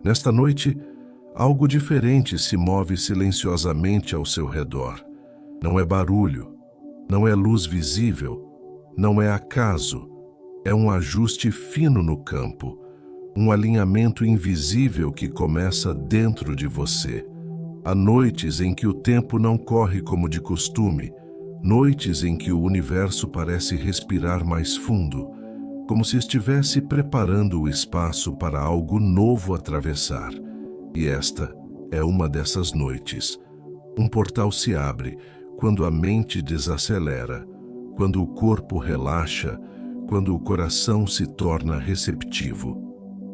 Nesta noite, algo diferente se move silenciosamente ao seu redor. Não é barulho, não é luz visível, não é acaso. É um ajuste fino no campo, um alinhamento invisível que começa dentro de você. Há noites em que o tempo não corre como de costume, noites em que o universo parece respirar mais fundo, como se estivesse preparando o espaço para algo novo atravessar. E esta é uma dessas noites. Um portal se abre quando a mente desacelera, quando o corpo relaxa, quando o coração se torna receptivo.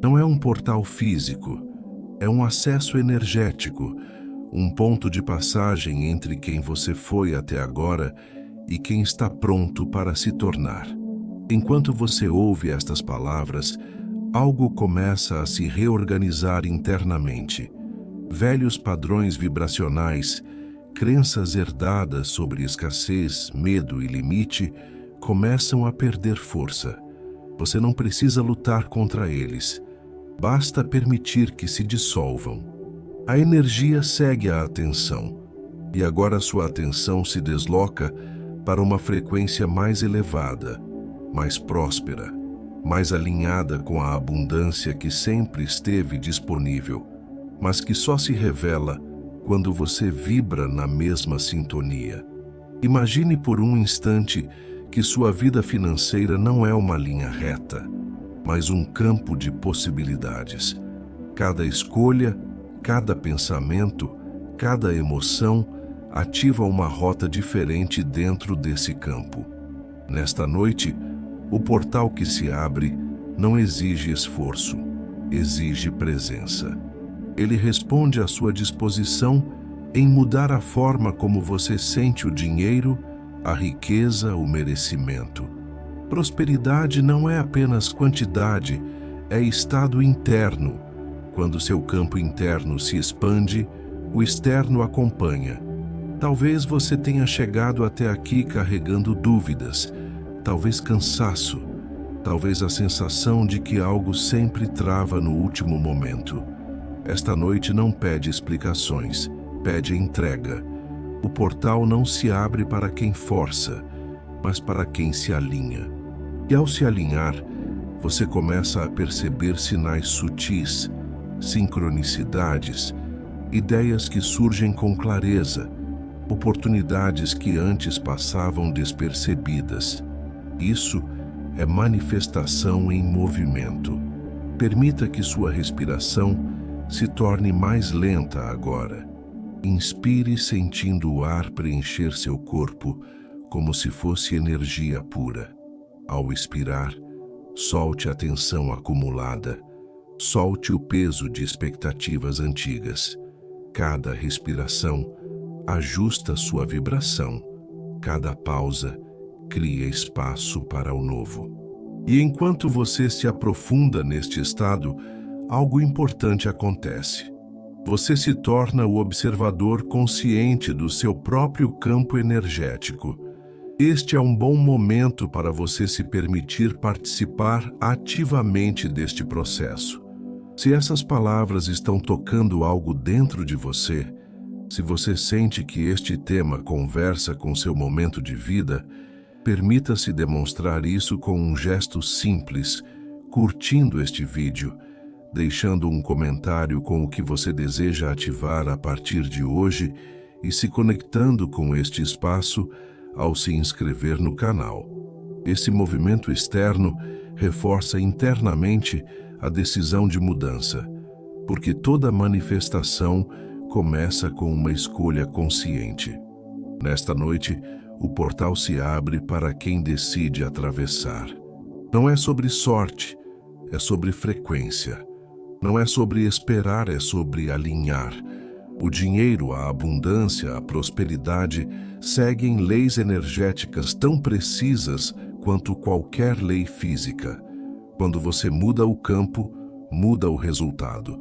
Não é um portal físico, é um acesso energético, um ponto de passagem entre quem você foi até agora e quem está pronto para se tornar. Enquanto você ouve estas palavras, algo começa a se reorganizar internamente. Velhos padrões vibracionais, crenças herdadas sobre escassez, medo e limite, começam a perder força. Você não precisa lutar contra eles. Basta permitir que se dissolvam. A energia segue a atenção, e agora sua atenção se desloca para uma frequência mais elevada, mais próspera, mais alinhada com a abundância que sempre esteve disponível, mas que só se revela quando você vibra na mesma sintonia. Imagine por um instante que sua vida financeira não é uma linha reta, mas um campo de possibilidades. Cada escolha, cada pensamento, cada emoção ativa uma rota diferente dentro desse campo. Nesta noite, o portal que se abre não exige esforço, exige presença. Ele responde à sua disposição em mudar a forma como você sente o dinheiro, a riqueza, o merecimento. Prosperidade não é apenas quantidade, é estado interno. Quando seu campo interno se expande, o externo acompanha. Talvez você tenha chegado até aqui carregando dúvidas, talvez cansaço, talvez a sensação de que algo sempre trava no último momento. Esta noite não pede explicações, pede entrega. O portal não se abre para quem força, mas para quem se alinha. E ao se alinhar, você começa a perceber sinais sutis, sincronicidades, ideias que surgem com clareza, oportunidades que antes passavam despercebidas. Isso é manifestação em movimento. Permita que sua respiração se torne mais lenta agora. Inspire sentindo o ar preencher seu corpo como se fosse energia pura. Ao expirar, solte a tensão acumulada. Solte o peso de expectativas antigas. Cada respiração ajusta sua vibração. Cada pausa cria espaço para o novo. E enquanto você se aprofunda neste estado, algo importante acontece. Você se torna o observador consciente do seu próprio campo energético. Este é um bom momento para você se permitir participar ativamente deste processo. Se essas palavras estão tocando algo dentro de você, se você sente que este tema conversa com seu momento de vida, permita-se demonstrar isso com um gesto simples, curtindo este vídeo, deixando um comentário com o que você deseja ativar a partir de hoje e se conectando com este espaço ao se inscrever no canal. Esse movimento externo reforça internamente a decisão de mudança, porque toda manifestação começa com uma escolha consciente. Nesta noite, o portal se abre para quem decide atravessar. Não é sobre sorte, é sobre frequência. Não é sobre esperar, é sobre alinhar. O dinheiro, a abundância, a prosperidade seguem leis energéticas tão precisas quanto qualquer lei física. Quando você muda o campo, muda o resultado.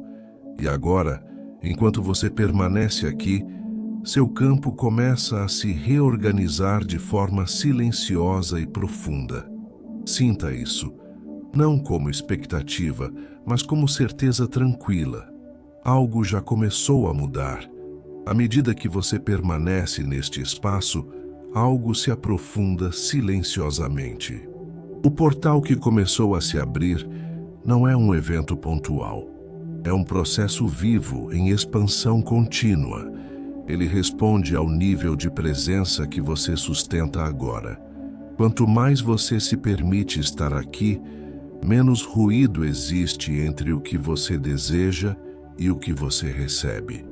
E agora, enquanto você permanece aqui, seu campo começa a se reorganizar de forma silenciosa e profunda. Sinta isso, não como expectativa, mas como certeza tranquila. algo já começou a mudar. À medida que você permanece neste espaço, algo se aprofunda silenciosamente. O portal que começou a se abrir não é um evento pontual. É um processo vivo em expansão contínua. Ele responde ao nível de presença que você sustenta agora. Quanto mais você se permite estar aqui, menos ruído existe entre o que você deseja e o que você recebe.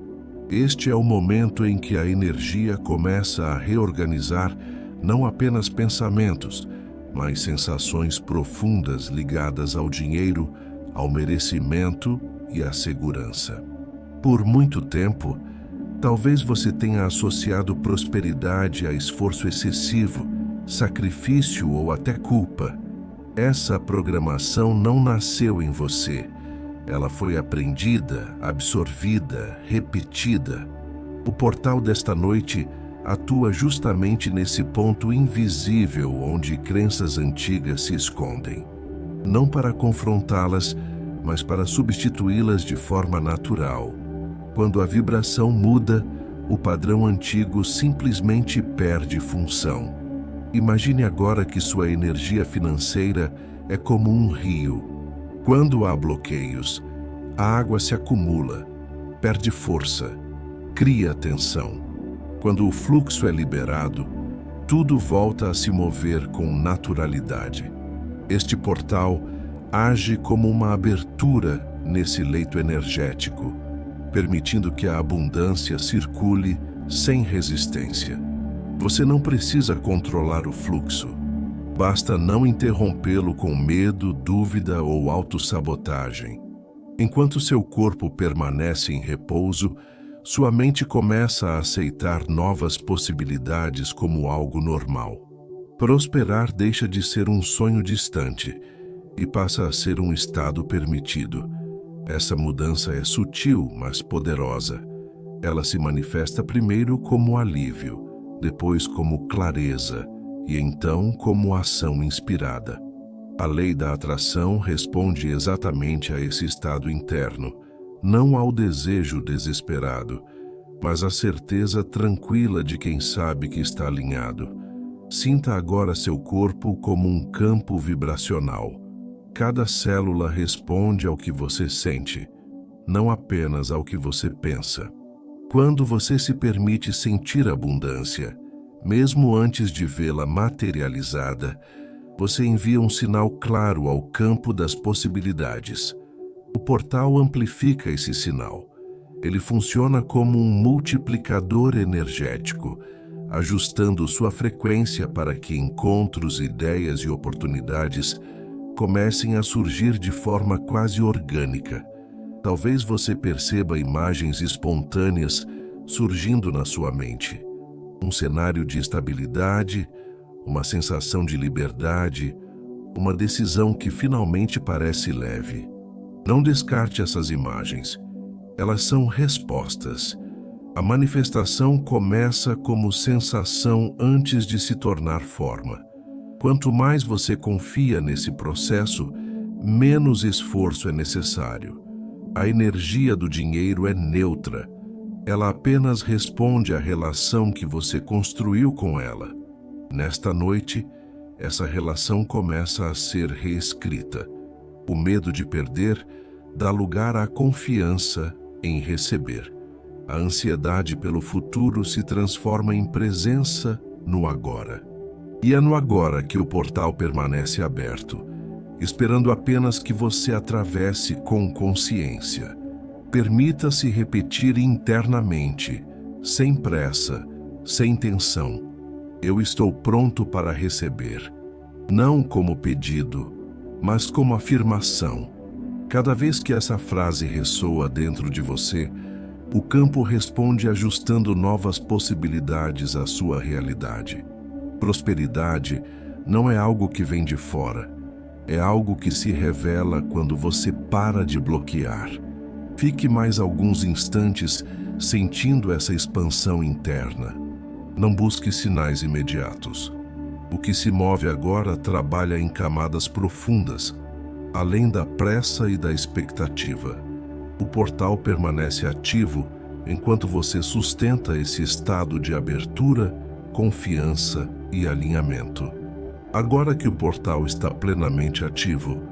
Este é o momento em que a energia começa a reorganizar não apenas pensamentos, mas sensações profundas ligadas ao dinheiro, ao merecimento e à segurança. Por muito tempo, talvez você tenha associado prosperidade a esforço excessivo, sacrifício ou até culpa. Essa programação não nasceu em você. Ela foi aprendida, absorvida, repetida. O portal desta noite atua justamente nesse ponto invisível onde crenças antigas se escondem. Não para confrontá-las, mas para substituí-las de forma natural. Quando a vibração muda, o padrão antigo simplesmente perde função. Imagine agora que sua energia financeira é como um rio. Quando há bloqueios, a água se acumula, perde força, cria tensão. Quando o fluxo é liberado, tudo volta a se mover com naturalidade. Este portal age como uma abertura nesse leito energético, permitindo que a abundância circule sem resistência. Você não precisa controlar o fluxo. Basta não interrompê-lo com medo, dúvida ou autossabotagem. Enquanto seu corpo permanece em repouso, sua mente começa a aceitar novas possibilidades como algo normal. Prosperar deixa de ser um sonho distante e passa a ser um estado permitido. Essa mudança é sutil, mas poderosa. Ela se manifesta primeiro como alívio, depois como clareza e então como ação inspirada. A lei da atração responde exatamente a esse estado interno, não ao desejo desesperado, mas à certeza tranquila de quem sabe que está alinhado. Sinta agora seu corpo como um campo vibracional. Cada célula responde ao que você sente, não apenas ao que você pensa. Quando você se permite sentir abundância, mesmo antes de vê-la materializada, você envia um sinal claro ao campo das possibilidades. O portal amplifica esse sinal. Ele funciona como um multiplicador energético, ajustando sua frequência para que encontros, ideias e oportunidades comecem a surgir de forma quase orgânica. Talvez você perceba imagens espontâneas surgindo na sua mente. Um cenário de estabilidade, uma sensação de liberdade, uma decisão que finalmente parece leve. Não descarte essas imagens. Elas são respostas. A manifestação começa como sensação antes de se tornar forma. Quanto mais você confia nesse processo, menos esforço é necessário. A energia do dinheiro é neutra. Ela apenas responde à relação que você construiu com ela. Nesta noite, essa relação começa a ser reescrita. O medo de perder dá lugar à confiança em receber. A ansiedade pelo futuro se transforma em presença no agora. E é no agora que o portal permanece aberto, esperando apenas que você atravesse com consciência. Permita-se repetir internamente, sem pressa, sem tensão. Eu estou pronto para receber. Não como pedido, mas como afirmação. Cada vez que essa frase ressoa dentro de você, o campo responde ajustando novas possibilidades à sua realidade. Prosperidade não é algo que vem de fora. É algo que se revela quando você para de bloquear. Fique mais alguns instantes sentindo essa expansão interna. Não busque sinais imediatos. O que se move agora trabalha em camadas profundas, além da pressa e da expectativa. O portal permanece ativo enquanto você sustenta esse estado de abertura, confiança e alinhamento. Agora que o portal está plenamente ativo,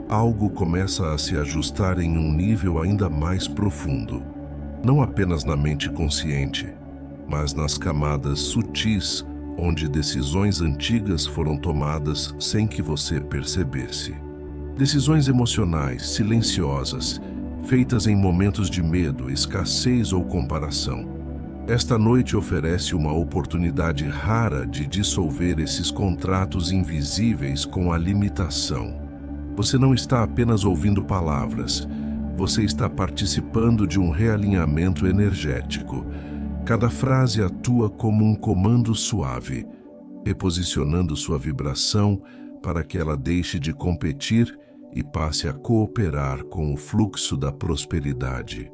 algo começa a se ajustar em um nível ainda mais profundo. Não apenas na mente consciente, mas nas camadas sutis, onde decisões antigas foram tomadas sem que você percebesse. Decisões emocionais, silenciosas, feitas em momentos de medo, escassez ou comparação. Esta noite oferece uma oportunidade rara de dissolver esses contratos invisíveis com a limitação. Você não está apenas ouvindo palavras, você está participando de um realinhamento energético. Cada frase atua como um comando suave, reposicionando sua vibração para que ela deixe de competir e passe a cooperar com o fluxo da prosperidade.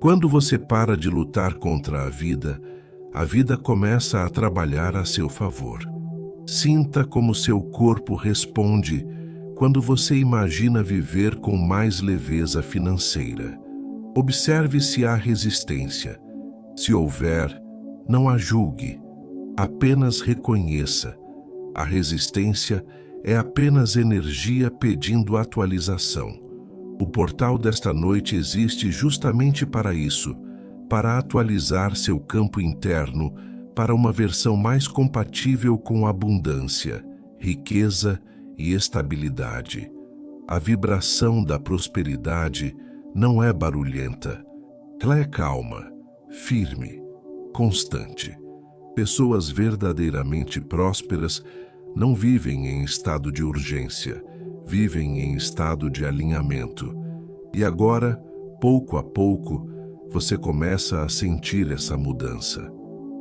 Quando você para de lutar contra a vida começa a trabalhar a seu favor. Sinta como seu corpo responde quando você imagina viver com mais leveza financeira. Observe se há resistência. Se houver, não a julgue, apenas reconheça. A resistência é apenas energia pedindo atualização. O portal desta noite existe justamente para isso, para atualizar seu campo interno para uma versão mais compatível com abundância, riqueza e estabilidade. A vibração da prosperidade não é barulhenta, ela é calma, firme, constante. Pessoas verdadeiramente prósperas não vivem em estado de urgência, vivem em estado de alinhamento. E agora, pouco a pouco, você começa a sentir essa mudança.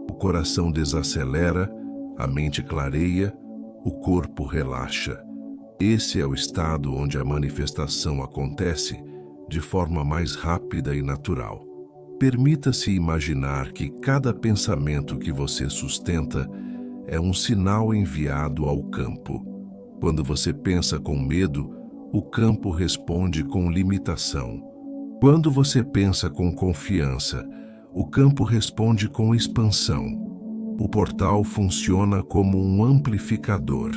O coração desacelera, a mente clareia, o corpo relaxa. Esse é o estado onde a manifestação acontece de forma mais rápida e natural. Permita-se imaginar que cada pensamento que você sustenta é um sinal enviado ao campo. Quando você pensa com medo, o campo responde com limitação. Quando você pensa com confiança, o campo responde com expansão. O portal funciona como um amplificador.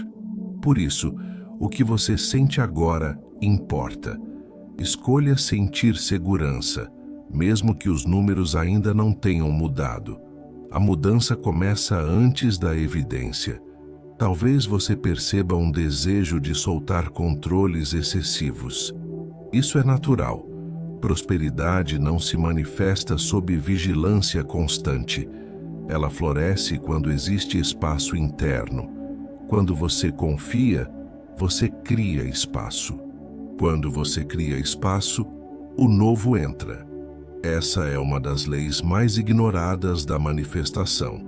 Por isso, o que você sente agora importa. Escolha sentir segurança, mesmo que os números ainda não tenham mudado. A mudança começa antes da evidência. Talvez você perceba um desejo de soltar controles excessivos. Isso é natural. Prosperidade não se manifesta sob vigilância constante. Ela floresce quando existe espaço interno. Quando você confia, você cria espaço. Quando você cria espaço, o novo entra. Essa é uma das leis mais ignoradas da manifestação.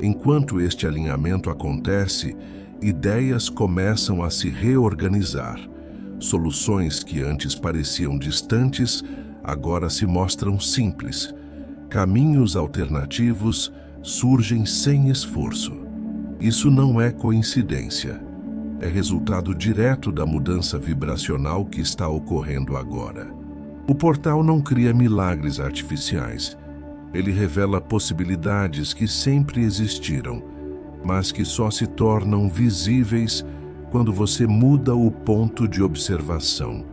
Enquanto este alinhamento acontece, ideias começam a se reorganizar. Soluções que antes pareciam distantes, agora se mostram simples. Caminhos alternativos surgem sem esforço. Isso não é coincidência. É resultado direto da mudança vibracional que está ocorrendo agora. O portal não cria milagres artificiais. Ele revela possibilidades que sempre existiram, mas que só se tornam visíveis quando você muda o ponto de observação.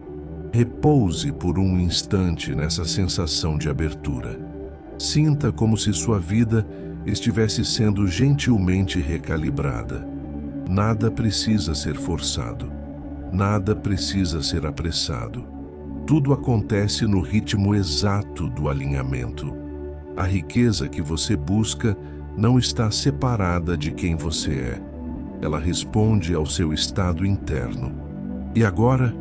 Repouse por um instante nessa sensação de abertura. Sinta como se sua vida estivesse sendo gentilmente recalibrada. Nada precisa ser forçado. Nada precisa ser apressado. Tudo acontece no ritmo exato do alinhamento. A riqueza que você busca não está separada de quem você é. Ela responde ao seu estado interno. E agora,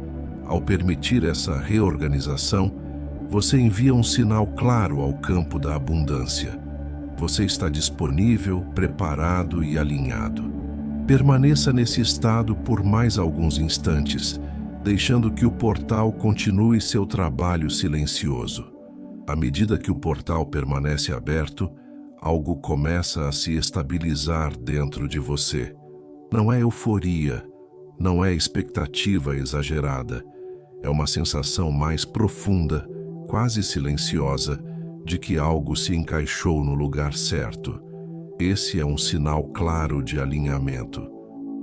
ao permitir essa reorganização, você envia um sinal claro ao campo da abundância. Você está disponível, preparado e alinhado. Permaneça nesse estado por mais alguns instantes, deixando que o portal continue seu trabalho silencioso. À medida que o portal permanece aberto, algo começa a se estabilizar dentro de você. Não é euforia, não é expectativa exagerada. É uma sensação mais profunda, quase silenciosa de que algo se encaixou no lugar certo. Esse é um sinal claro de alinhamento.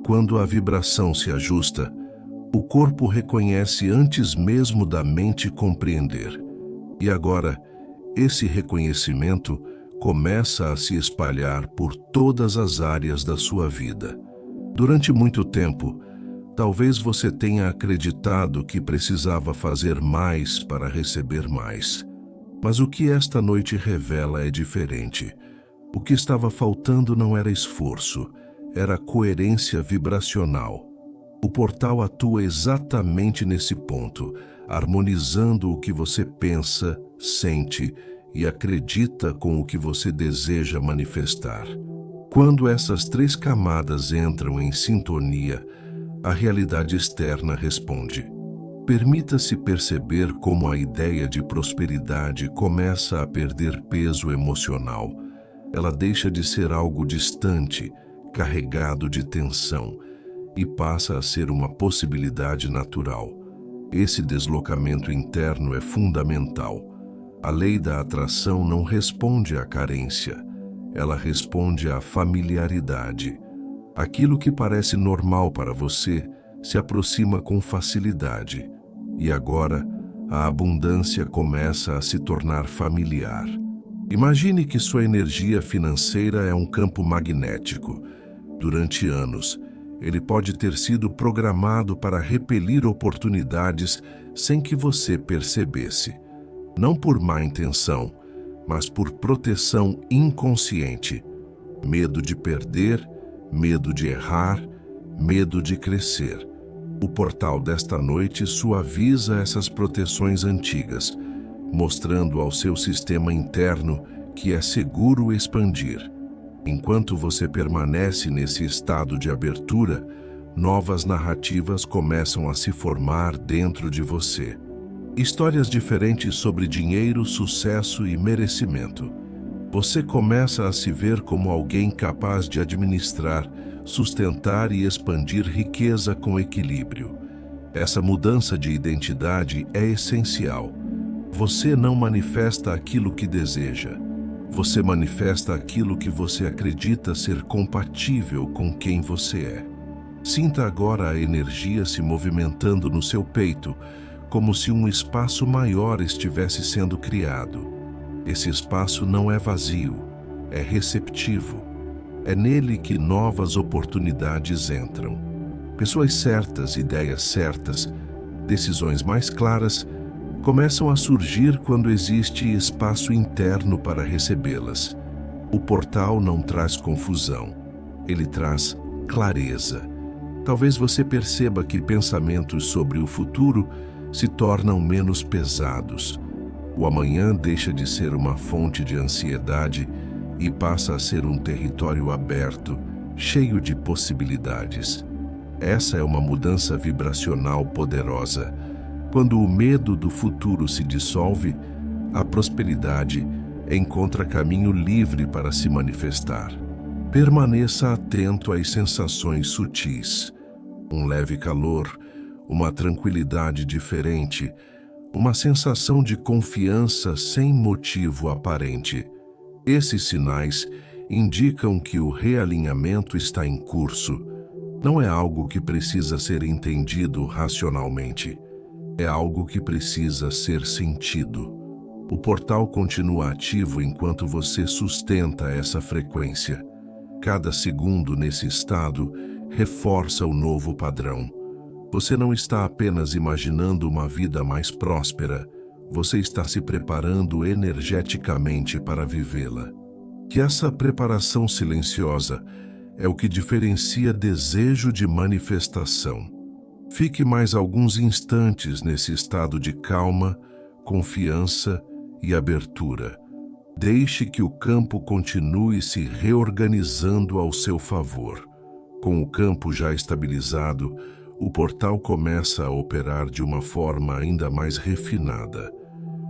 Quando a vibração se ajusta, o corpo reconhece antes mesmo da mente compreender. E agora, esse reconhecimento começa a se espalhar por todas as áreas da sua vida. Durante muito tempo, talvez você tenha acreditado que precisava fazer mais para receber mais. Mas o que esta noite revela é diferente. O que estava faltando não era esforço, era coerência vibracional. O portal atua exatamente nesse ponto, harmonizando o que você pensa, sente e acredita com o que você deseja manifestar. Quando essas 3 camadas entram em sintonia, a realidade externa responde. Permita-se perceber como a ideia de prosperidade começa a perder peso emocional. Ela deixa de ser algo distante, carregado de tensão, e passa a ser uma possibilidade natural. Esse deslocamento interno é fundamental. A lei da atração não responde à carência, ela responde à familiaridade. Aquilo que parece normal para você se aproxima com facilidade, e agora a abundância começa a se tornar familiar. Imagine que sua energia financeira é um campo magnético. Durante anos, ele pode ter sido programado para repelir oportunidades sem que você percebesse. Não por má intenção, mas por proteção inconsciente. Medo de perder, medo de errar, medo de crescer. O portal desta noite suaviza essas proteções antigas, mostrando ao seu sistema interno que é seguro expandir. Enquanto você permanece nesse estado de abertura, novas narrativas começam a se formar dentro de você. Histórias diferentes sobre dinheiro, sucesso e merecimento. Você começa a se ver como alguém capaz de administrar, sustentar e expandir riqueza com equilíbrio. Essa mudança de identidade é essencial. Você não manifesta aquilo que deseja. Você manifesta aquilo que você acredita ser compatível com quem você é. Sinta agora a energia se movimentando no seu peito, como se um espaço maior estivesse sendo criado. Esse espaço não é vazio, é receptivo. É nele que novas oportunidades entram. Pessoas certas, ideias certas, decisões mais claras começam a surgir quando existe espaço interno para recebê-las. O portal não traz confusão, ele traz clareza. Talvez você perceba que pensamentos sobre o futuro se tornam menos pesados. O amanhã deixa de ser uma fonte de ansiedade e passa a ser um território aberto, cheio de possibilidades. Essa é uma mudança vibracional poderosa. Quando o medo do futuro se dissolve, a prosperidade encontra caminho livre para se manifestar. Permaneça atento às sensações sutis. Um leve calor, uma tranquilidade diferente, uma sensação de confiança sem motivo aparente. Esses sinais indicam que o realinhamento está em curso. Não é algo que precisa ser entendido racionalmente. É algo que precisa ser sentido. O portal continua ativo enquanto você sustenta essa frequência. Cada segundo nesse estado reforça o novo padrão. Você não está apenas imaginando uma vida mais próspera, você está se preparando energeticamente para vivê-la. Que essa preparação silenciosa é o que diferencia desejo de manifestação. Fique mais alguns instantes nesse estado de calma, confiança e abertura. Deixe que o campo continue se reorganizando ao seu favor. Com o campo já estabilizado, o portal começa a operar de uma forma ainda mais refinada.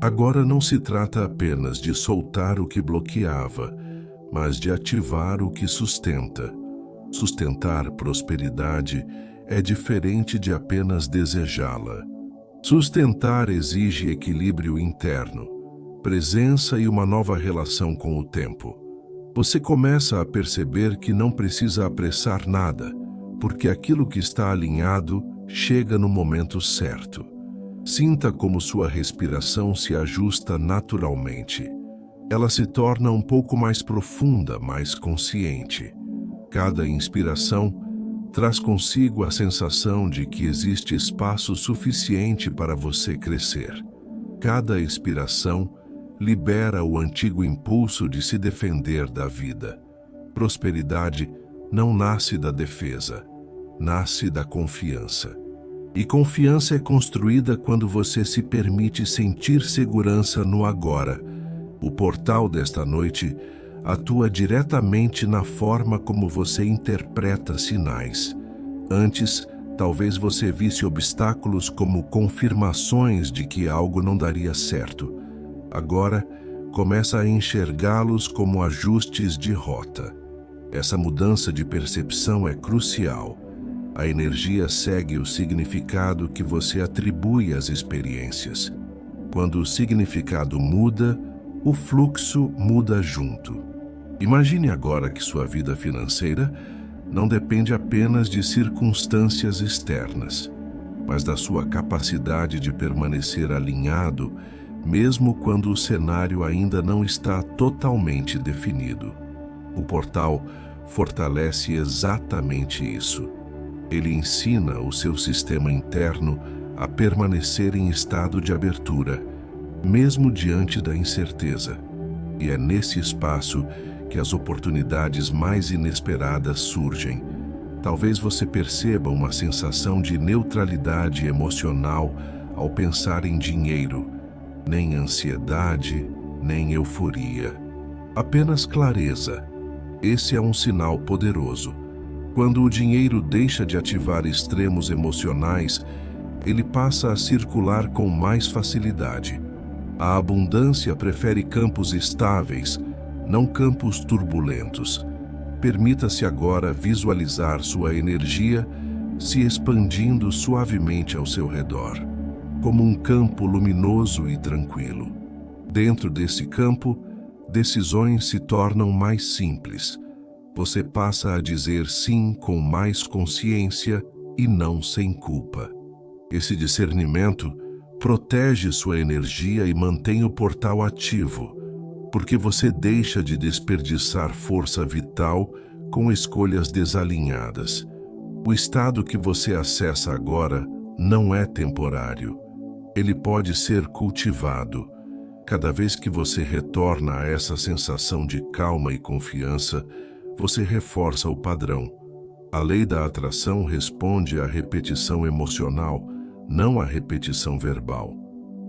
Agora não se trata apenas de soltar o que bloqueava, mas de ativar o que sustenta. Sustentar prosperidade é diferente de apenas desejá-la. Sustentar exige equilíbrio interno, presença e uma nova relação com o tempo. Você começa a perceber que não precisa apressar nada, porque aquilo que está alinhado chega no momento certo. Sinta como sua respiração se ajusta naturalmente. Ela se torna um pouco mais profunda, mais consciente. Cada inspiração traz consigo a sensação de que existe espaço suficiente para você crescer. Cada expiração libera o antigo impulso de se defender da vida. Prosperidade não nasce da defesa, nasce da confiança. E confiança é construída quando você se permite sentir segurança no agora. O portal desta noite atua diretamente na forma como você interpreta sinais. Antes, talvez você visse obstáculos como confirmações de que algo não daria certo. Agora, começa a enxergá-los como ajustes de rota. Essa mudança de percepção é crucial. A energia segue o significado que você atribui às experiências. Quando o significado muda, o fluxo muda junto. Imagine agora que sua vida financeira não depende apenas de circunstâncias externas, mas da sua capacidade de permanecer alinhado, mesmo quando o cenário ainda não está totalmente definido. O portal fortalece exatamente isso. Ele ensina o seu sistema interno a permanecer em estado de abertura, mesmo diante da incerteza. E é nesse espaço que as oportunidades mais inesperadas surgem. Talvez você perceba uma sensação de neutralidade emocional ao pensar em dinheiro. Nem ansiedade, nem euforia. Apenas clareza. Esse é um sinal poderoso. Quando o dinheiro deixa de ativar extremos emocionais, ele passa a circular com mais facilidade. A abundância prefere campos estáveis, não campos turbulentos. Permita-se agora visualizar sua energia se expandindo suavemente ao seu redor, como um campo luminoso e tranquilo. Dentro desse campo, decisões se tornam mais simples. Você passa a dizer sim com mais consciência e não sem culpa. Esse discernimento protege sua energia e mantém o portal ativo, porque você deixa de desperdiçar força vital com escolhas desalinhadas. O estado que você acessa agora não é temporário. Ele pode ser cultivado. Cada vez que você retorna a essa sensação de calma e confiança, você reforça o padrão. A lei da atração responde à repetição emocional, não à repetição verbal.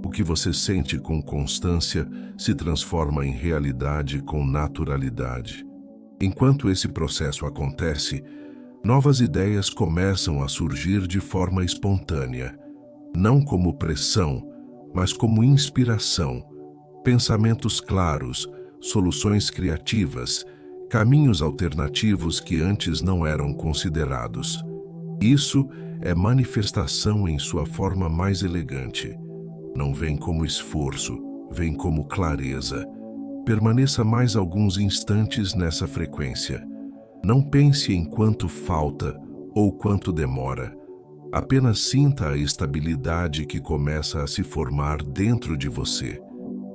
O que você sente com constância se transforma em realidade com naturalidade. Enquanto esse processo acontece, novas ideias começam a surgir de forma espontânea, não como pressão, mas como inspiração. Pensamentos claros, soluções criativas, caminhos alternativos que antes não eram considerados. Isso é manifestação em sua forma mais elegante. Não vem como esforço, vem como clareza. Permaneça mais alguns instantes nessa frequência. Não pense em quanto falta ou quanto demora. Apenas sinta a estabilidade que começa a se formar dentro de você.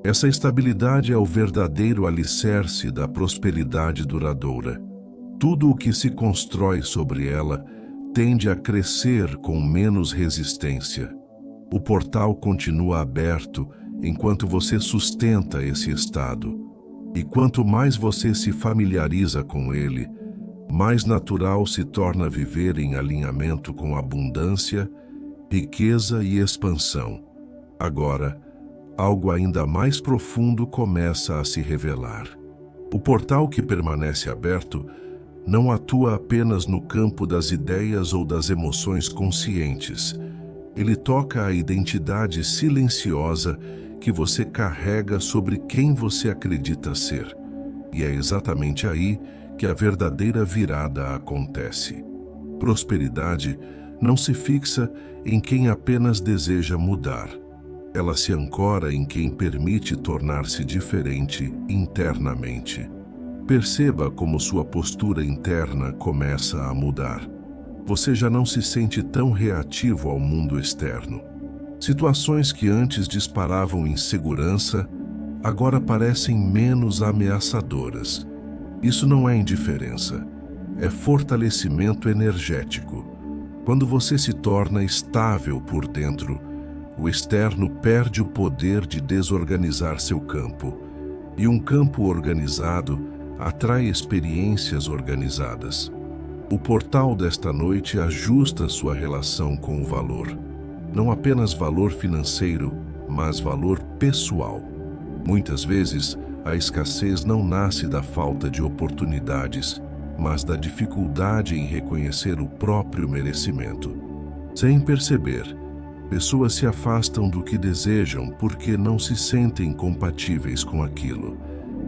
Essa estabilidade é o verdadeiro alicerce da prosperidade duradoura. Tudo o que se constrói sobre ela tende a crescer com menos resistência. O portal continua aberto enquanto você sustenta esse estado. E quanto mais você se familiariza com ele, mais natural se torna viver em alinhamento com abundância, riqueza e expansão. Agora, algo ainda mais profundo começa a se revelar. O portal que permanece aberto não atua apenas no campo das ideias ou das emoções conscientes. Ele toca a identidade silenciosa que você carrega sobre quem você acredita ser. E é exatamente aí que a verdadeira virada acontece. Prosperidade não se fixa em quem apenas deseja mudar. Ela se ancora em quem permite tornar-se diferente internamente. Perceba como sua postura interna começa a mudar. Você já não se sente tão reativo ao mundo externo. Situações que antes disparavam insegurança, agora parecem menos ameaçadoras. Isso não é indiferença, é fortalecimento energético. Quando você se torna estável por dentro, o externo perde o poder de desorganizar seu campo. E um campo organizado atrai experiências organizadas. O portal desta noite ajusta sua relação com o valor. Não apenas valor financeiro, mas valor pessoal. Muitas vezes, a escassez não nasce da falta de oportunidades, mas da dificuldade em reconhecer o próprio merecimento. Sem perceber, pessoas se afastam do que desejam porque não se sentem compatíveis com aquilo.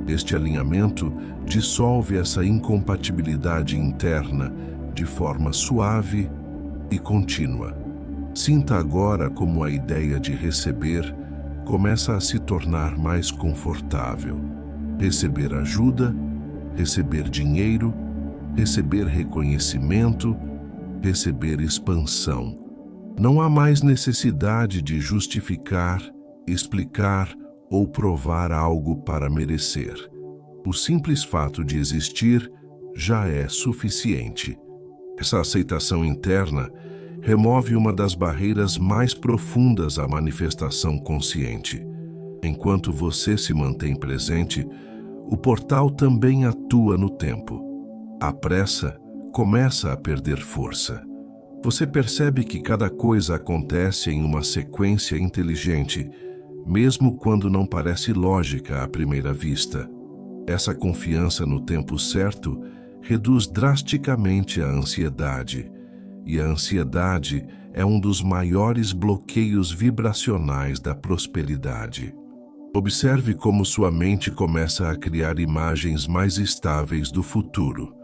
Este alinhamento dissolve essa incompatibilidade interna de forma suave e contínua. Sinta agora como a ideia de receber começa a se tornar mais confortável. Receber ajuda, receber dinheiro, receber reconhecimento, receber expansão. Não há mais necessidade de justificar, explicar ou provar algo para merecer. O simples fato de existir já é suficiente. Essa aceitação interna remove uma das barreiras mais profundas à manifestação consciente. Enquanto você se mantém presente, o portal também atua no tempo. A pressa começa a perder força. Você percebe que cada coisa acontece em uma sequência inteligente, mesmo quando não parece lógica à primeira vista. Essa confiança no tempo certo reduz drasticamente a ansiedade, e a ansiedade é um dos maiores bloqueios vibracionais da prosperidade. Observe como sua mente começa a criar imagens mais estáveis do futuro,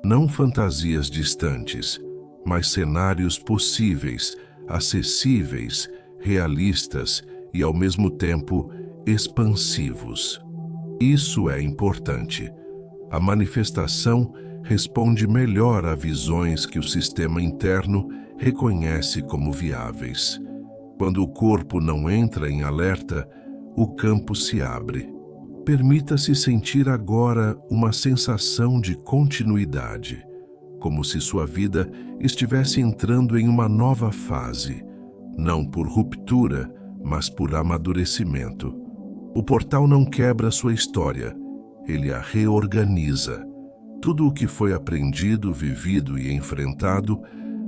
não fantasias distantes, mas cenários possíveis, acessíveis, realistas e, ao mesmo tempo, expansivos. Isso é importante. A manifestação responde melhor a visões que o sistema interno reconhece como viáveis. Quando o corpo não entra em alerta, o campo se abre. Permita-se sentir agora uma sensação de continuidade, como se sua vida estivesse entrando em uma nova fase, não por ruptura, mas por amadurecimento. O portal não quebra sua história, ele a reorganiza. Tudo o que foi aprendido, vivido e enfrentado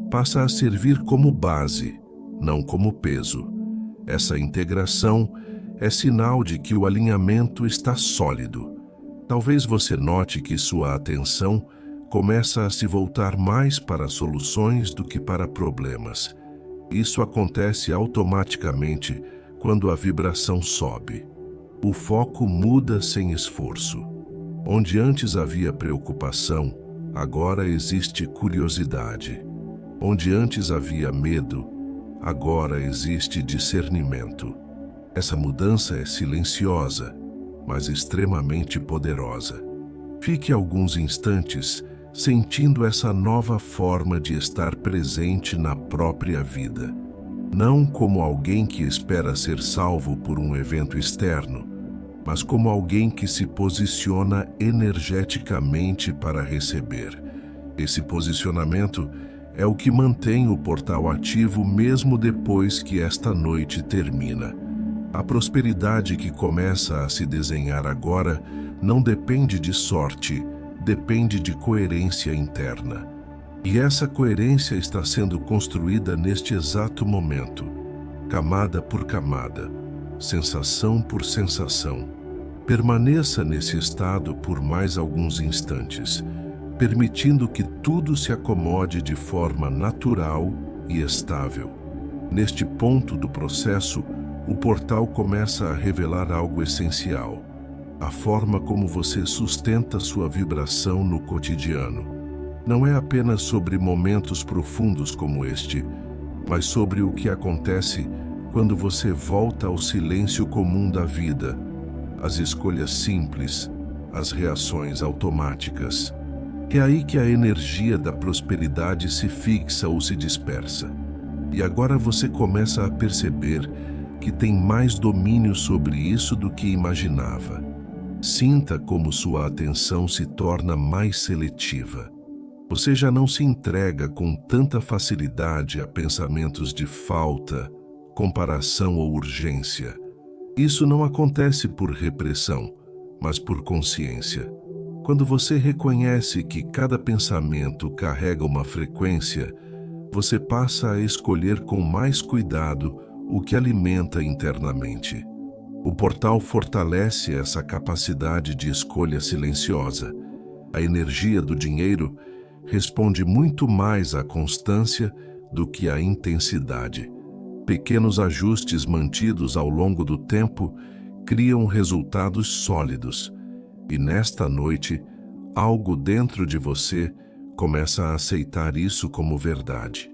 passa a servir como base, não como peso. Essa integração é sinal de que o alinhamento está sólido. Talvez você note que sua atenção começa a se voltar mais para soluções do que para problemas. Isso acontece automaticamente quando a vibração sobe. O foco muda sem esforço. Onde antes havia preocupação, agora existe curiosidade. Onde antes havia medo, agora existe discernimento. Essa mudança é silenciosa, mas extremamente poderosa. Fique alguns instantes sentindo essa nova forma de estar presente na própria vida. Não como alguém que espera ser salvo por um evento externo, mas como alguém que se posiciona energeticamente para receber. Esse posicionamento é o que mantém o portal ativo mesmo depois que esta noite termina. A prosperidade que começa a se desenhar agora não depende de sorte, depende de coerência interna. E essa coerência está sendo construída neste exato momento, camada por camada, sensação por sensação. Permaneça nesse estado por mais alguns instantes, permitindo que tudo se acomode de forma natural e estável. Neste ponto do processo, o portal começa a revelar algo essencial: a forma como você sustenta sua vibração no cotidiano. Não é apenas sobre momentos profundos como este, mas sobre o que acontece quando você volta ao silêncio comum da vida, as escolhas simples, as reações automáticas. É aí que a energia da prosperidade se fixa ou se dispersa. E agora você começa a perceber que tem mais domínio sobre isso do que imaginava. Sinta como sua atenção se torna mais seletiva. Você já não se entrega com tanta facilidade a pensamentos de falta, comparação ou urgência. Isso não acontece por repressão, mas por consciência. Quando você reconhece que cada pensamento carrega uma frequência, você passa a escolher com mais cuidado o que alimenta internamente. O portal fortalece essa capacidade de escolha silenciosa. A energia do dinheiro responde muito mais à constância do que à intensidade. Pequenos ajustes mantidos ao longo do tempo criam resultados sólidos. E nesta noite, algo dentro de você começa a aceitar isso como verdade.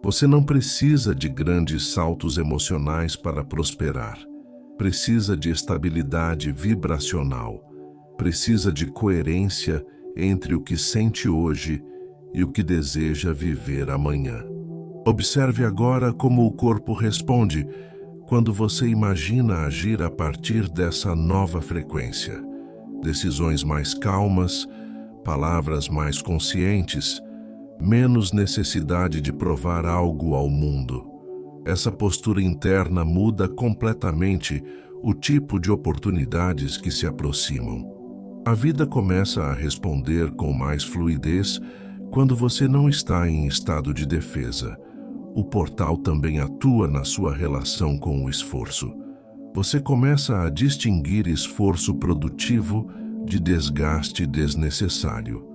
Você não precisa de grandes saltos emocionais para prosperar. Precisa de estabilidade vibracional. Precisa de coerência entre o que sente hoje e o que deseja viver amanhã. Observe agora como o corpo responde quando você imagina agir a partir dessa nova frequência. Decisões mais calmas, palavras mais conscientes, menos necessidade de provar algo ao mundo. Essa postura interna muda completamente o tipo de oportunidades que se aproximam. A vida começa a responder com mais fluidez quando você não está em estado de defesa. O portal também atua na sua relação com o esforço. Você começa a distinguir esforço produtivo de desgaste desnecessário.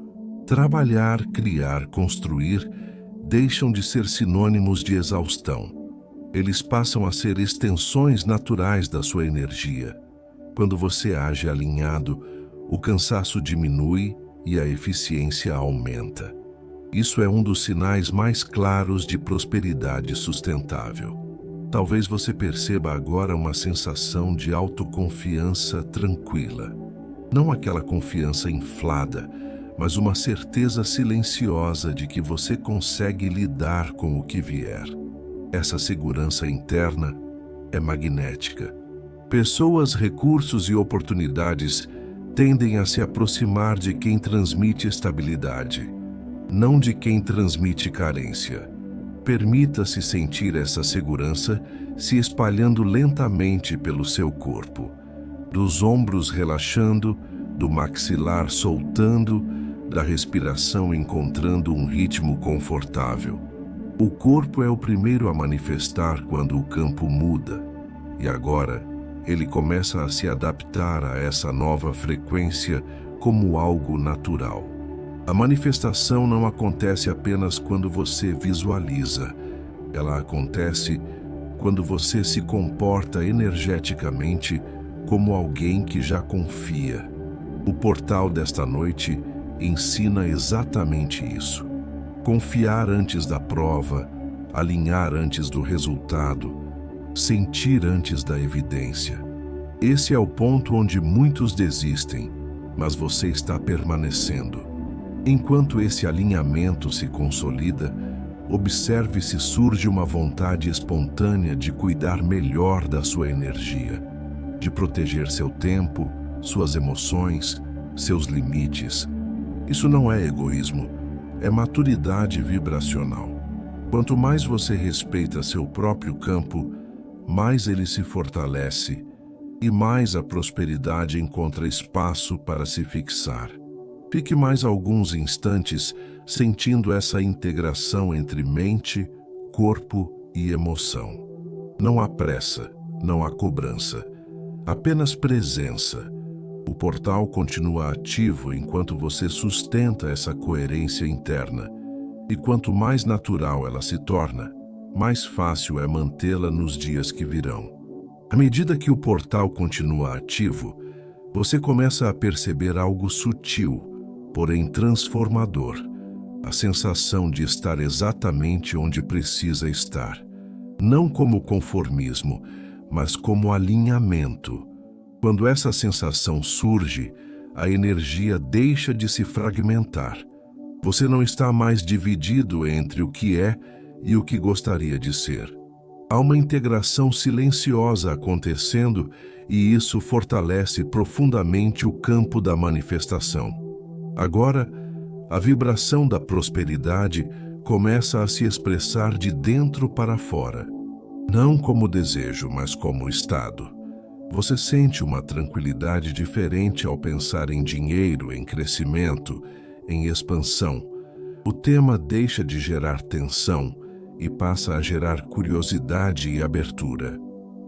Trabalhar, criar, construir deixam de ser sinônimos de exaustão. Eles passam a ser extensões naturais da sua energia. Quando você age alinhado, o cansaço diminui e a eficiência aumenta. Isso é um dos sinais mais claros de prosperidade sustentável. Talvez você perceba agora uma sensação de autoconfiança tranquila. Não aquela confiança inflada, mas uma certeza silenciosa de que você consegue lidar com o que vier. Essa segurança interna é magnética. Pessoas, recursos e oportunidades tendem a se aproximar de quem transmite estabilidade, não de quem transmite carência. Permita-se sentir essa segurança se espalhando lentamente pelo seu corpo, dos ombros relaxando, do maxilar soltando, da respiração encontrando um ritmo confortável. O corpo é o primeiro a manifestar quando o campo muda, e agora ele começa a se adaptar a essa nova frequência como algo natural. A manifestação não acontece apenas quando você visualiza. Ela acontece quando você se comporta energeticamente como alguém que já confia. O portal desta noite ensina exatamente isso. Confiar antes da prova, alinhar antes do resultado, sentir antes da evidência. Esse é o ponto onde muitos desistem, mas você está permanecendo. Enquanto esse alinhamento se consolida, observe se surge uma vontade espontânea de cuidar melhor da sua energia, de proteger seu tempo, suas emoções, seus limites. Isso não é egoísmo, é maturidade vibracional. Quanto mais você respeita seu próprio campo, mais ele se fortalece e mais a prosperidade encontra espaço para se fixar. Fique mais alguns instantes sentindo essa integração entre mente, corpo e emoção. Não há pressa, não há cobrança, apenas presença. O portal continua ativo enquanto você sustenta essa coerência interna. E quanto mais natural ela se torna, mais fácil é mantê-la nos dias que virão. À medida que o portal continua ativo, você começa a perceber algo sutil, porém transformador. a sensação de estar exatamente onde precisa estar, não como conformismo, mas como alinhamento. Quando essa sensação surge, a energia deixa de se fragmentar. Você não está mais dividido entre o que é e o que gostaria de ser. Há uma integração silenciosa acontecendo e isso fortalece profundamente o campo da manifestação. Agora, a vibração da prosperidade começa a se expressar de dentro para fora, não como desejo, mas como estado. Você sente uma tranquilidade diferente ao pensar em dinheiro, em crescimento, em expansão. O tema deixa de gerar tensão e passa a gerar curiosidade e abertura.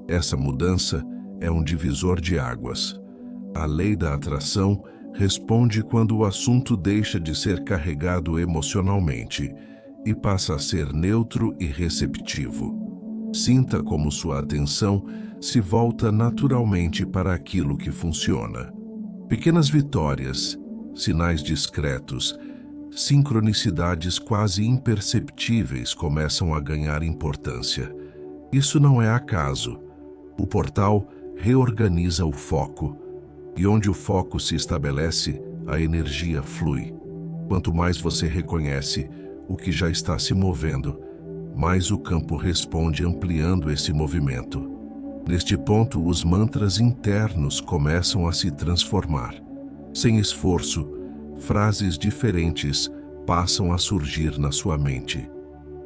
Essa mudança é um divisor de águas. A lei da atração responde quando o assunto deixa de ser carregado emocionalmente e passa a ser neutro e receptivo. Sinta como sua atenção se volta naturalmente para aquilo que funciona. Pequenas vitórias, sinais discretos, sincronicidades quase imperceptíveis começam a ganhar importância. Isso não é acaso. O portal reorganiza o foco, e onde o foco se estabelece, a energia flui. Quanto mais você reconhece o que já está se movendo, mais o campo responde ampliando esse movimento. Neste ponto, os mantras internos começam a se transformar. Sem esforço, frases diferentes passam a surgir na sua mente.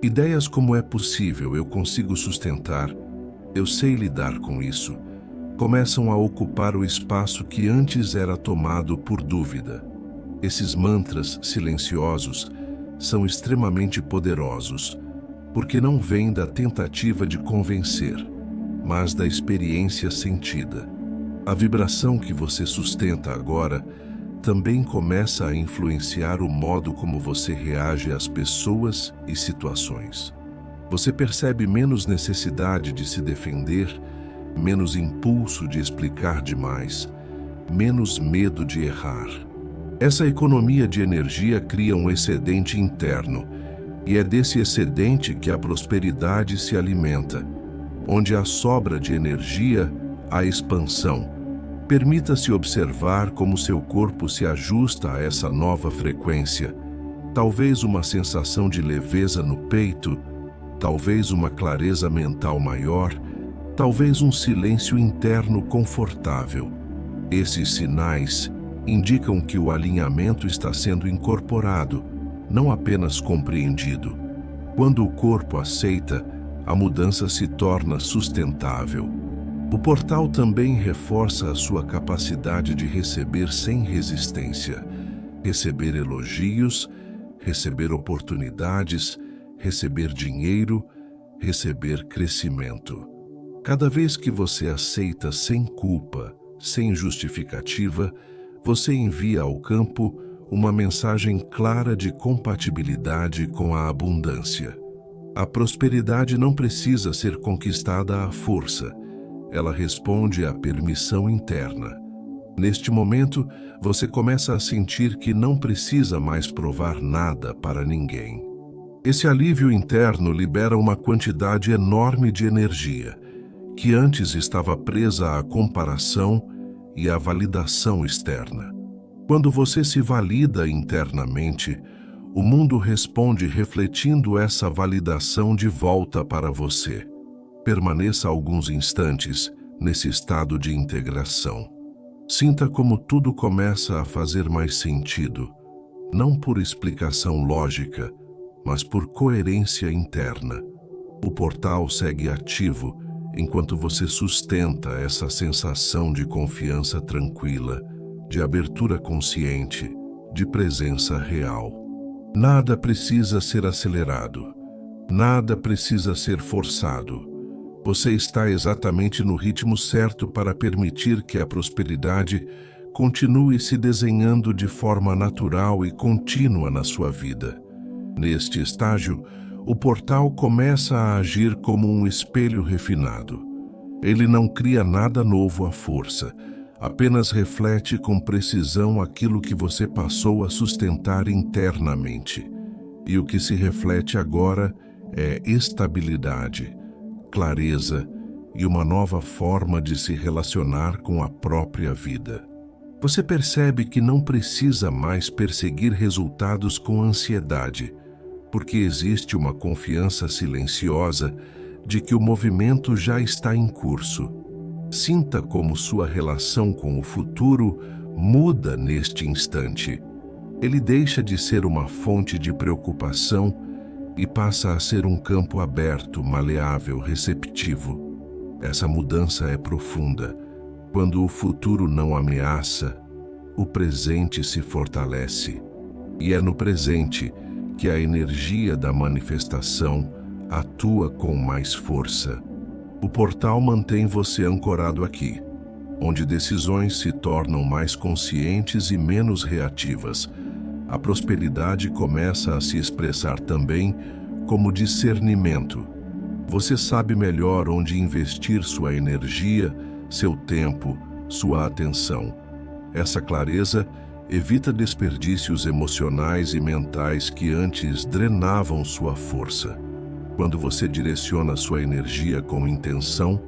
Ideias como "é possível, eu consigo sustentar, eu sei lidar com isso", começam a ocupar o espaço que antes era tomado por dúvida. Esses mantras silenciosos são extremamente poderosos, porque não vêm da tentativa de convencer, mas da experiência sentida. A vibração que você sustenta agora também começa a influenciar o modo como você reage às pessoas e situações. Você percebe menos necessidade de se defender, menos impulso de explicar demais, menos medo de errar. Essa economia de energia cria um excedente interno, e é desse excedente que a prosperidade se alimenta. Onde há sobra de energia, há expansão. Permita-se observar como seu corpo se ajusta a essa nova frequência. Talvez uma sensação de leveza no peito, talvez uma clareza mental maior, talvez um silêncio interno confortável. Esses sinais indicam que o alinhamento está sendo incorporado, não apenas compreendido. Quando o corpo aceita, a mudança se torna sustentável. O portal também reforça a sua capacidade de receber sem resistência, receber elogios, receber oportunidades, receber dinheiro, receber crescimento. Cada vez que você aceita sem culpa, sem justificativa, você envia ao campo uma mensagem clara de compatibilidade com a abundância. A prosperidade não precisa ser conquistada à força. Ela responde à permissão interna. Neste momento, você começa a sentir que não precisa mais provar nada para ninguém. Esse alívio interno libera uma quantidade enorme de energia, que antes estava presa à comparação e à validação externa. Quando você se valida internamente, o mundo responde refletindo essa validação de volta para você. Permaneça alguns instantes nesse estado de integração. Sinta como tudo começa a fazer mais sentido, não por explicação lógica, mas por coerência interna. O portal segue ativo enquanto você sustenta essa sensação de confiança tranquila, de abertura consciente, de presença real. Nada precisa ser acelerado, nada precisa ser forçado. Você está exatamente no ritmo certo para permitir que a prosperidade continue se desenhando de forma natural e contínua na sua vida. Neste estágio, o portal começa a agir como um espelho refinado. Ele não cria nada novo à força, apenas reflete com precisão aquilo que você passou a sustentar internamente. E o que se reflete agora é estabilidade, clareza e uma nova forma de se relacionar com a própria vida. Você percebe que não precisa mais perseguir resultados com ansiedade, porque existe uma confiança silenciosa de que o movimento já está em curso. Sinta como sua relação com o futuro muda neste instante. Ele deixa de ser uma fonte de preocupação e passa a ser um campo aberto, maleável, receptivo. Essa mudança é profunda. Quando o futuro não ameaça, o presente se fortalece. E é no presente que a energia da manifestação atua com mais força. O portal mantém você ancorado aqui, onde decisões se tornam mais conscientes e menos reativas. A prosperidade começa a se expressar também como discernimento. Você sabe melhor onde investir sua energia, seu tempo, sua atenção. Essa clareza evita desperdícios emocionais e mentais que antes drenavam sua força. Quando você direciona sua energia com intenção,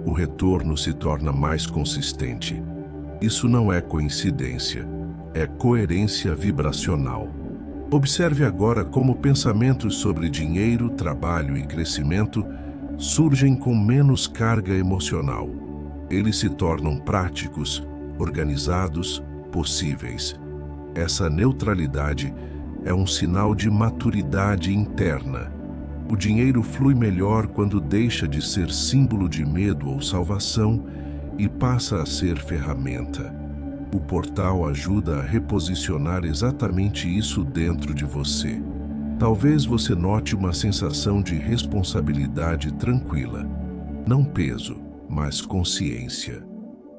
o retorno se torna mais consistente. Isso não é coincidência, é coerência vibracional. Observe agora como pensamentos sobre dinheiro, trabalho e crescimento surgem com menos carga emocional. Eles se tornam práticos, organizados, possíveis. Essa neutralidade é um sinal de maturidade interna. O dinheiro flui melhor quando deixa de ser símbolo de medo ou salvação e passa a ser ferramenta. O portal ajuda a reposicionar exatamente isso dentro de você. Talvez você note uma sensação de responsabilidade tranquila. Não peso, mas consciência.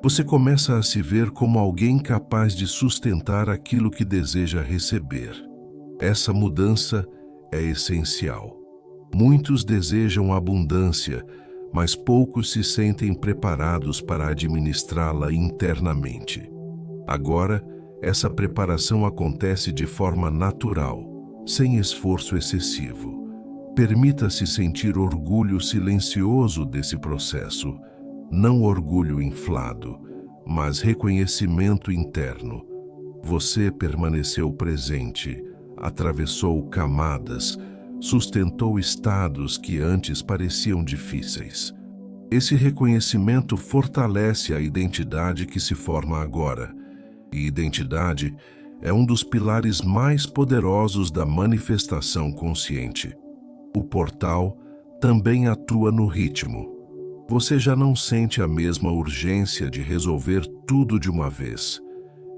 Você começa a se ver como alguém capaz de sustentar aquilo que deseja receber. Essa mudança é essencial. Muitos desejam abundância, mas poucos se sentem preparados para administrá-la internamente. Agora, essa preparação acontece de forma natural, sem esforço excessivo. Permita-se sentir orgulho silencioso desse processo, não orgulho inflado, mas reconhecimento interno. Você permaneceu presente, atravessou camadas, sustentou estados que antes pareciam difíceis. Esse reconhecimento fortalece a identidade que se forma agora. E identidade é um dos pilares mais poderosos da manifestação consciente. O portal também atua no ritmo. Você já não sente a mesma urgência de resolver tudo de uma vez.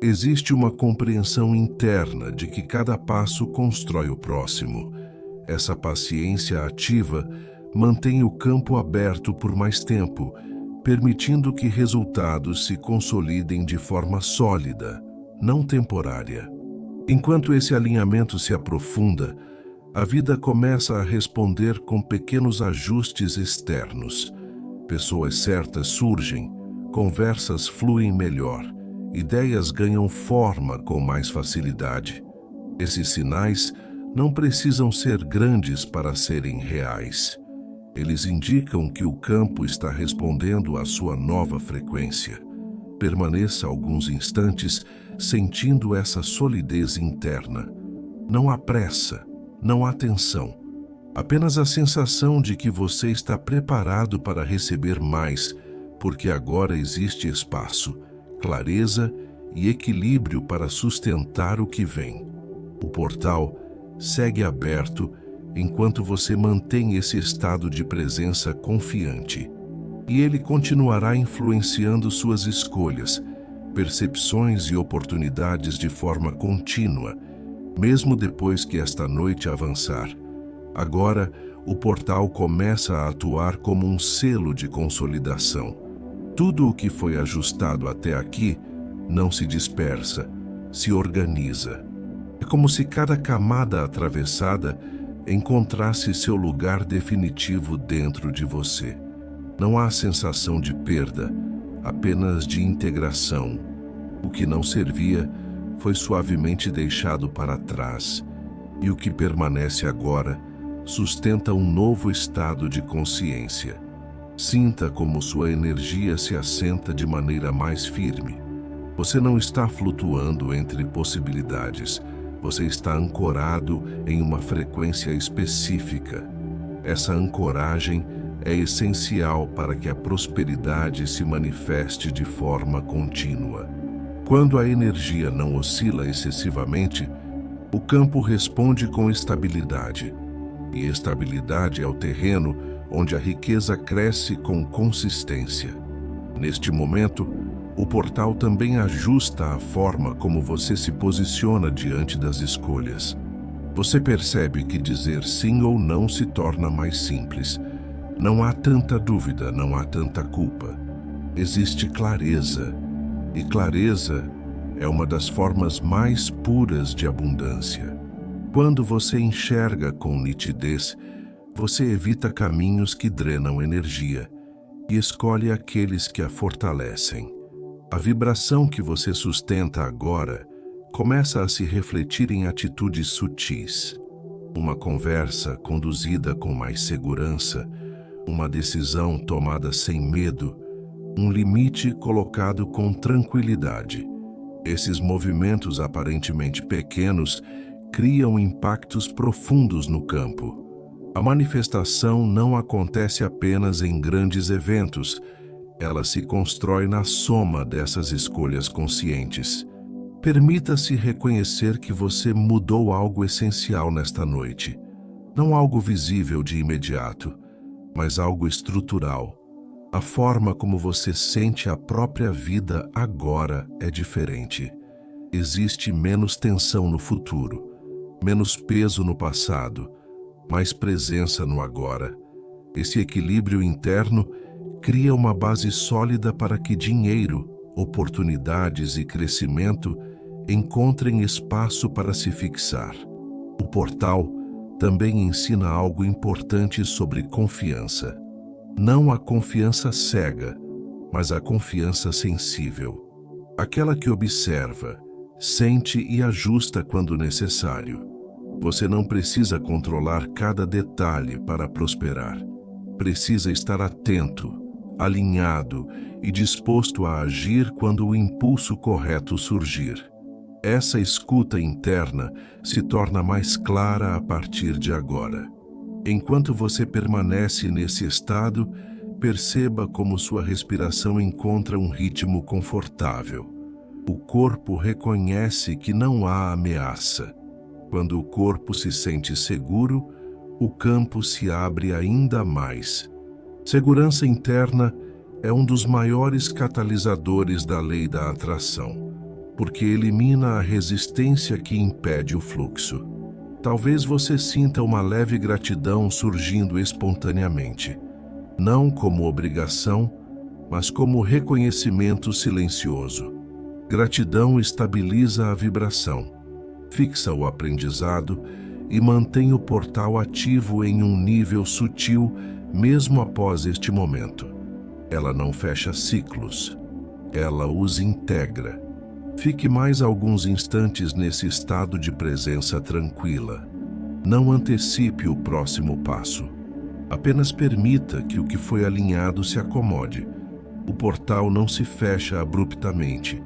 Existe uma compreensão interna de que cada passo constrói o próximo. Essa paciência ativa mantém o campo aberto por mais tempo, permitindo que resultados se consolidem de forma sólida, não temporária. Enquanto esse alinhamento se aprofunda, a vida começa a responder com pequenos ajustes externos. Pessoas certas surgem, conversas fluem melhor, ideias ganham forma com mais facilidade. Esses sinais não precisam ser grandes para serem reais. Eles indicam que o campo está respondendo à sua nova frequência. Permaneça alguns instantes sentindo essa solidez interna. Não há pressa, não há tensão. Apenas a sensação de que você está preparado para receber mais, porque agora existe espaço, clareza e equilíbrio para sustentar o que vem. O portal segue aberto enquanto você mantém esse estado de presença confiante. E ele continuará influenciando suas escolhas, percepções e oportunidades de forma contínua, mesmo depois que esta noite avançar. Agora, o portal começa a atuar como um selo de consolidação. Tudo o que foi ajustado até aqui não se dispersa, se organiza. É como se cada camada atravessada encontrasse seu lugar definitivo dentro de você. Não há sensação de perda, apenas de integração. O que não servia foi suavemente deixado para trás, E o que permanece agora sustenta um novo estado de consciência. Sinta como sua energia se assenta de maneira mais firme. Você não está flutuando entre possibilidades, você está ancorado em uma frequência específica. Essa ancoragem é essencial para que a prosperidade se manifeste de forma contínua. Quando a energia não oscila excessivamente, o campo responde com estabilidade. E estabilidade é o terreno onde a riqueza cresce com consistência. Neste momento, o portal também ajusta a forma como você se posiciona diante das escolhas. Você percebe que dizer sim ou não se torna mais simples. Não há tanta dúvida, não há tanta culpa. Existe clareza. E clareza é uma das formas mais puras de abundância. Quando você enxerga com nitidez, você evita caminhos que drenam energia e escolhe aqueles que a fortalecem. A vibração que você sustenta agora começa a se refletir em atitudes sutis. Uma conversa conduzida com mais segurança, uma decisão tomada sem medo, um limite colocado com tranquilidade. Esses movimentos aparentemente pequenos criam impactos profundos no campo. A manifestação não acontece apenas em grandes eventos, ela se constrói na soma dessas escolhas conscientes. Permita-se reconhecer que você mudou algo essencial nesta noite. Não algo visível de imediato, mas algo estrutural. A forma como você sente a própria vida agora é diferente. Existe menos tensão no futuro, menos peso no passado, mais presença no agora. Esse equilíbrio interno cria uma base sólida para que dinheiro, oportunidades e crescimento encontrem espaço para se fixar. O portal também ensina algo importante sobre confiança. Não a confiança cega, mas a confiança sensível. Aquela que observa, sente e ajusta quando necessário. Você não precisa controlar cada detalhe para prosperar. Precisa estar atento, alinhado e disposto a agir quando o impulso correto surgir. Essa escuta interna se torna mais clara a partir de agora. Enquanto você permanece nesse estado, perceba como sua respiração encontra um ritmo confortável. O corpo reconhece que não há ameaça. Quando o corpo se sente seguro, o campo se abre ainda mais. Segurança interna é um dos maiores catalisadores da lei da atração, porque elimina a resistência que impede o fluxo. Talvez você sinta uma leve gratidão surgindo espontaneamente, não como obrigação, mas como reconhecimento silencioso. Gratidão estabiliza a vibração, fixa o aprendizado e mantém o portal ativo em um nível sutil mesmo após este momento. Ela não fecha ciclos, ela os integra. Fique mais alguns instantes nesse estado de presença tranquila. Não antecipe o próximo passo. Apenas permita que o que foi alinhado se acomode. O portal não se fecha abruptamente.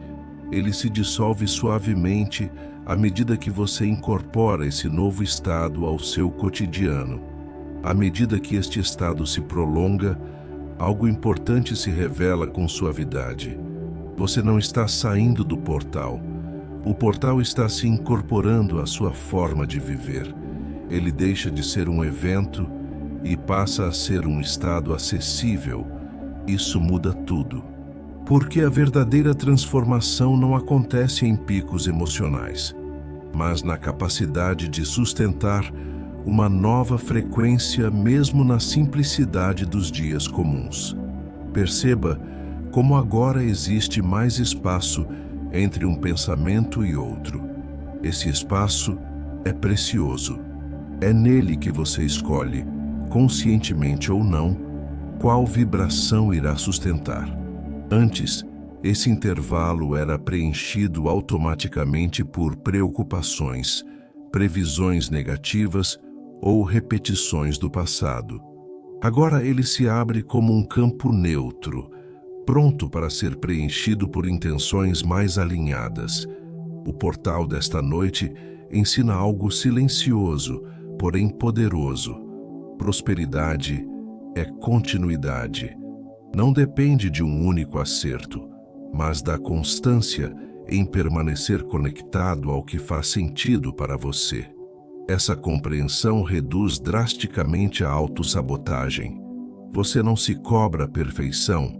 Ele se dissolve suavemente à medida que você incorpora esse novo estado ao seu cotidiano. À medida que este estado se prolonga, algo importante se revela com suavidade. Você não está saindo do portal. O portal está se incorporando à sua forma de viver. Ele deixa de ser um evento e passa a ser um estado acessível. Isso muda tudo. Porque a verdadeira transformação não acontece em picos emocionais, mas na capacidade de sustentar uma nova frequência mesmo na simplicidade dos dias comuns. Perceba como agora existe mais espaço entre um pensamento e outro. Esse espaço é precioso. É nele que você escolhe, conscientemente ou não, qual vibração irá sustentar. Antes, esse intervalo era preenchido automaticamente por preocupações, previsões negativas ou repetições do passado. Agora ele se abre como um campo neutro, pronto para ser preenchido por intenções mais alinhadas. O portal desta noite ensina algo silencioso, porém poderoso. Prosperidade é continuidade. Não depende de um único acerto, mas da constância em permanecer conectado ao que faz sentido para você. Essa compreensão reduz drasticamente a autossabotagem. Você não se cobra perfeição,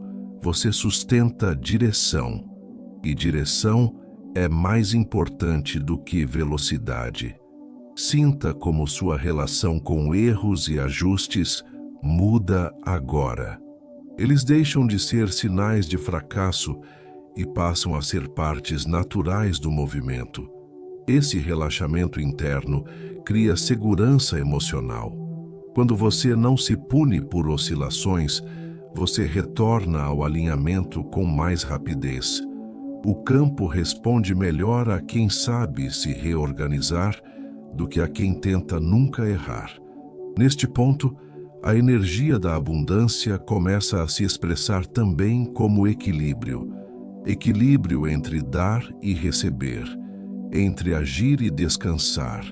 você sustenta direção. E direção é mais importante do que velocidade. Sinta como sua relação com erros e ajustes muda agora. Eles deixam de ser sinais de fracasso e passam a ser partes naturais do movimento. Esse relaxamento interno cria segurança emocional. Quando você não se pune por oscilações, você retorna ao alinhamento com mais rapidez. O campo responde melhor a quem sabe se reorganizar do que a quem tenta nunca errar. Neste ponto, a energia da abundância começa a se expressar também como equilíbrio. Equilíbrio entre dar e receber, entre agir e descansar,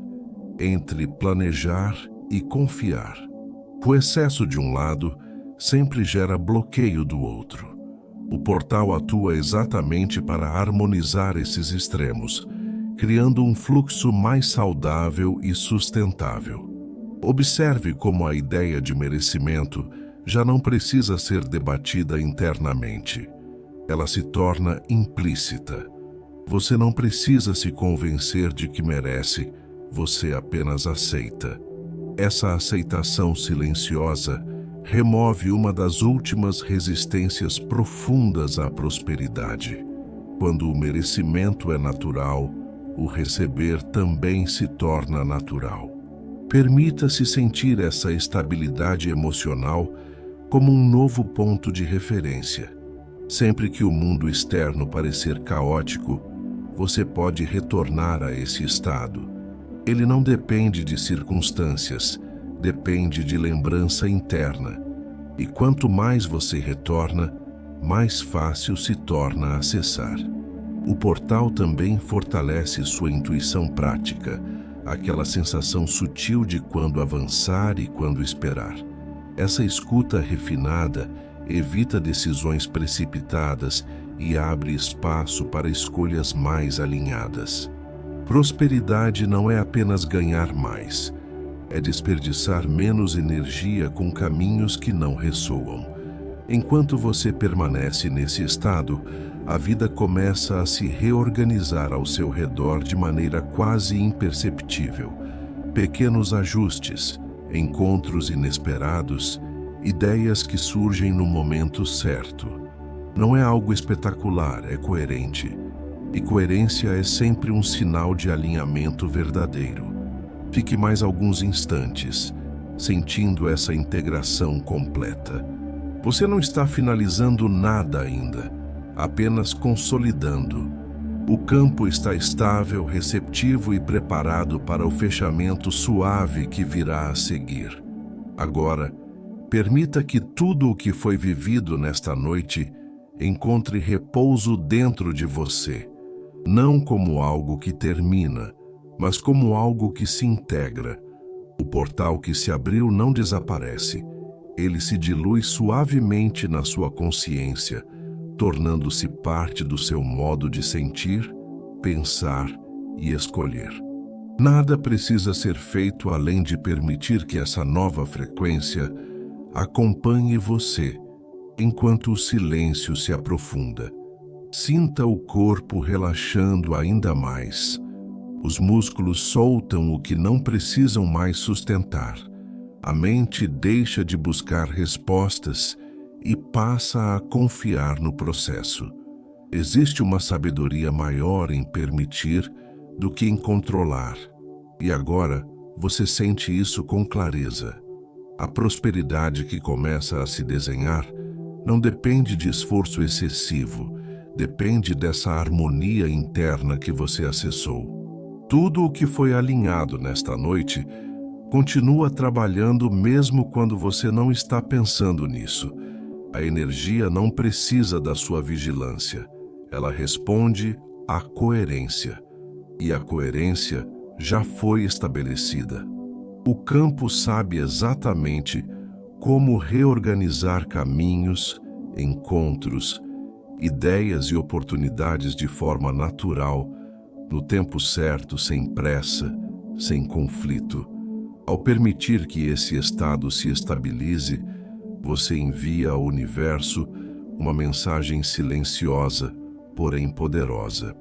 entre planejar e confiar. O excesso de um lado sempre gera bloqueio do outro. O portal atua exatamente para harmonizar esses extremos, criando um fluxo mais saudável e sustentável. Observe como a ideia de merecimento já não precisa ser debatida internamente. Ela se torna implícita. Você não precisa se convencer de que merece, você apenas aceita. Essa aceitação silenciosa remove uma das últimas resistências profundas à prosperidade. Quando o merecimento é natural, o receber também se torna natural. Permita-se sentir essa estabilidade emocional como um novo ponto de referência. Sempre que o mundo externo parecer caótico, você pode retornar a esse estado. Ele não depende de circunstâncias, depende de lembrança interna. E quanto mais você retorna, mais fácil se torna acessar. O portal também fortalece sua intuição prática, aquela sensação sutil de quando avançar e quando esperar. Essa escuta refinada evita decisões precipitadas e abre espaço para escolhas mais alinhadas. Prosperidade não é apenas ganhar mais, é desperdiçar menos energia com caminhos que não ressoam. Enquanto você permanece nesse estado, a vida começa a se reorganizar ao seu redor de maneira quase imperceptível. Pequenos ajustes, encontros inesperados, ideias que surgem no momento certo. Não é algo espetacular, é coerente. E coerência é sempre um sinal de alinhamento verdadeiro. Fique mais alguns instantes, sentindo essa integração completa. Você não está finalizando nada ainda, apenas consolidando. O campo está estável, receptivo e preparado para o fechamento suave que virá a seguir. Agora, permita que tudo o que foi vivido nesta noite encontre repouso dentro de você, não como algo que termina, mas como algo que se integra. O portal que se abriu não desaparece, ele se dilui suavemente na sua consciência, tornando-se parte do seu modo de sentir, pensar e escolher. Nada precisa ser feito além de permitir que essa nova frequência acompanhe você, enquanto o silêncio se aprofunda. Sinta o corpo relaxando ainda mais. Os músculos soltam o que não precisam mais sustentar. A mente deixa de buscar respostas e passa a confiar no processo. Existe uma sabedoria maior em permitir do que em controlar. E agora você sente isso com clareza. A prosperidade que começa a se desenhar não depende de esforço excessivo, depende dessa harmonia interna que você acessou. Tudo o que foi alinhado nesta noite continua trabalhando mesmo quando você não está pensando nisso. A energia não precisa da sua vigilância. Ela responde à coerência. E a coerência já foi estabelecida. O campo sabe exatamente como reorganizar caminhos, encontros, ideias e oportunidades de forma natural, no tempo certo, sem pressa, sem conflito. Ao permitir que esse estado se estabilize, você envia ao universo uma mensagem silenciosa, porém poderosa.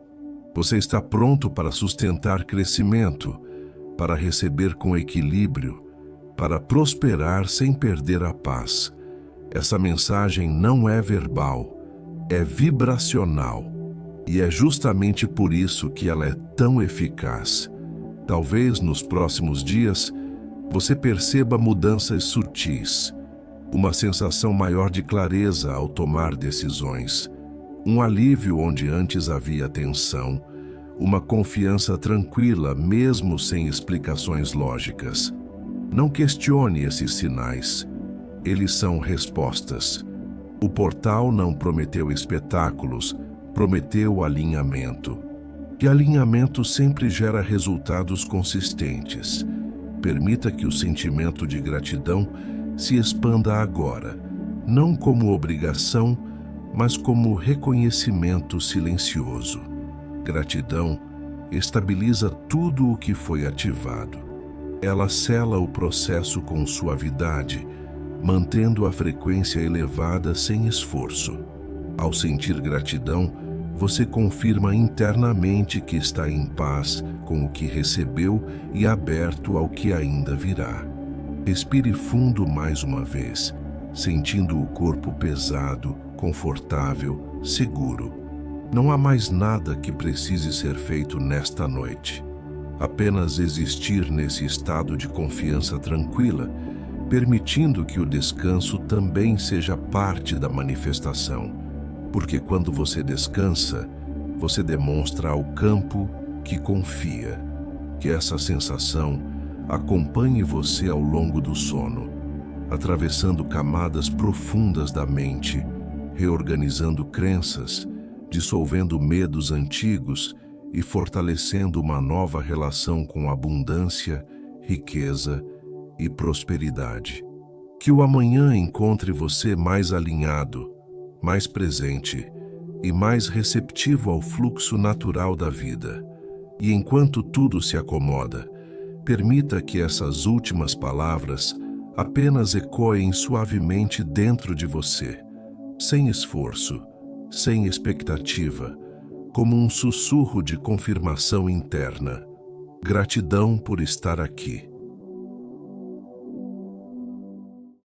Você está pronto para sustentar crescimento, para receber com equilíbrio, para prosperar sem perder a paz. Essa mensagem não é verbal, é vibracional. E é justamente por isso que ela é tão eficaz. Talvez nos próximos dias você perceba mudanças sutis, uma sensação maior de clareza ao tomar decisões, um alívio onde antes havia tensão, uma confiança tranquila mesmo sem explicações lógicas. Não questione esses sinais, eles são respostas. O portal não prometeu espetáculos, prometeu alinhamento. E alinhamento sempre gera resultados consistentes. Permita que o sentimento de gratidão se expanda agora, não como obrigação, mas como reconhecimento silencioso. Gratidão estabiliza tudo o que foi ativado. Ela sela o processo com suavidade, mantendo a frequência elevada sem esforço. Ao sentir gratidão, você confirma internamente que está em paz com o que recebeu e aberto ao que ainda virá. Respire fundo mais uma vez, sentindo o corpo pesado, confortável, seguro. Não há mais nada que precise ser feito nesta noite. Apenas existir nesse estado de confiança tranquila, permitindo que o descanso também seja parte da manifestação. Porque quando você descansa, você demonstra ao campo que confia. Que essa sensação acompanhe você ao longo do sono, atravessando camadas profundas da mente, reorganizando crenças, dissolvendo medos antigos e fortalecendo uma nova relação com abundância, riqueza e prosperidade. Que o amanhã encontre você mais alinhado, mais presente e mais receptivo ao fluxo natural da vida. E enquanto tudo se acomoda, permita que essas últimas palavras apenas ecoem suavemente dentro de você, sem esforço, sem expectativa, como um sussurro de confirmação interna. Gratidão por estar aqui.